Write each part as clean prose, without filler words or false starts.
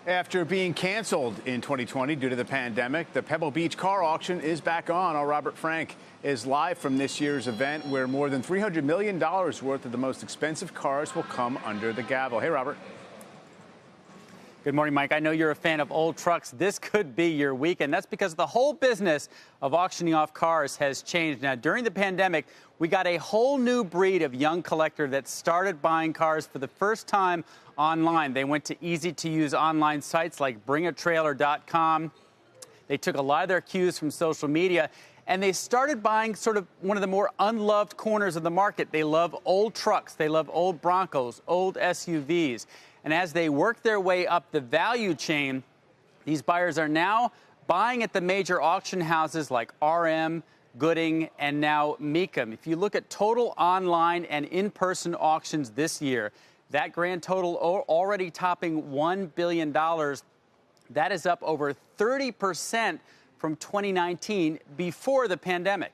After being canceled in 2020 due to the pandemic, the Pebble Beach car auction is back on. Our Robert Frank is live from this year's event where more than $300 million worth of the most expensive cars will come under the gavel. Hey, Robert. Good morning, Mike. I know you're a fan of old trucks. This could be your weekend. That's because the whole business of auctioning off cars has changed. Now, during the pandemic, we got a whole new breed of young collector that started buying cars for the first time online. They went to easy-to-use online sites like bringatrailer.com. They took a lot of their cues from social media, and they started buying sort of one of the more unloved corners of the market. They love old trucks. They love old Broncos, old SUVs. And as they work their way up the value chain, these buyers are now buying at the major auction houses like RM, Gooding, and now Mecum. If you look at total online and in-person auctions this year, that grand total already topping $1 billion. That is up over 30% from 2019 before the pandemic.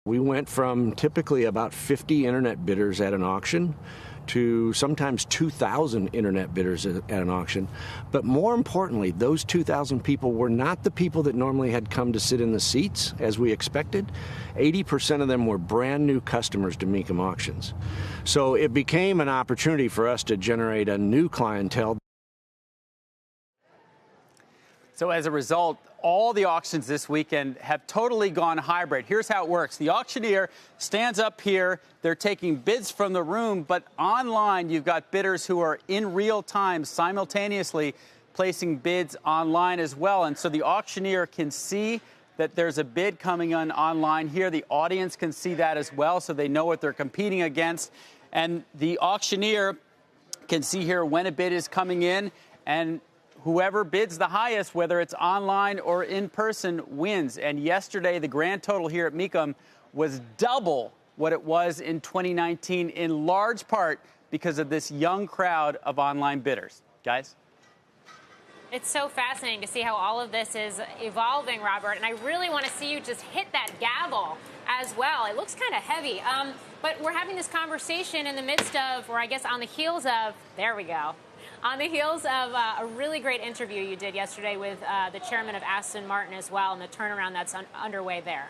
We went from typically about 50 internet bidders at an auction to sometimes 2,000 internet bidders at an auction. But more importantly, those 2,000 people were not the people that normally had come to sit in the seats as we expected. 80% of them were brand new customers to Mecum Auctions. So it became an opportunity for us to generate a new clientele. So as a result, all the auctions this weekend have totally gone hybrid. Here's how it works. The auctioneer stands up here. They're taking bids from the room, but online you've got bidders who are in real time simultaneously placing bids online as well. And so the auctioneer can see that there's a bid coming on online here. The audience can see that as well, so they know what they're competing against. And the auctioneer can see here when a bid is coming in, and whoever bids the highest, whether it's online or in person, wins. And yesterday, the grand total here at Mecum was double what it was in 2019, in large part because of this young crowd of online bidders. Guys? It's so fascinating to see how all of this is evolving, Robert. And I really want to see you just hit that gavel as well. It looks kind of heavy. But we're having this conversation in the midst of, or I guess on the heels of, there we go. On the heels of a really great interview you did yesterday with the chairman of Aston Martin as well, and the turnaround that's underway there.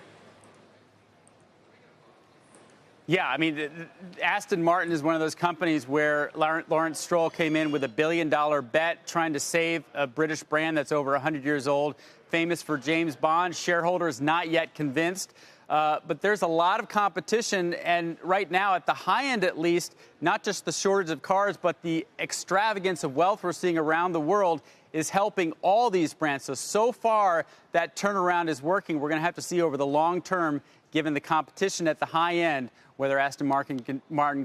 Yeah, I mean, Aston Martin is one of those companies where Lawrence Stroll came in with $1 billion bet trying to save a British brand that's over 100 years old, famous for James Bond. Shareholders not yet convinced. But there's a lot of competition, and right now, at the high end at least, not just the shortage of cars, but the extravagance of wealth we're seeing around the world is helping all these brands. So far, that turnaround is working. We're going to have to see over the long term, given the competition at the high end, whether Aston Martin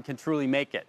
can truly make it.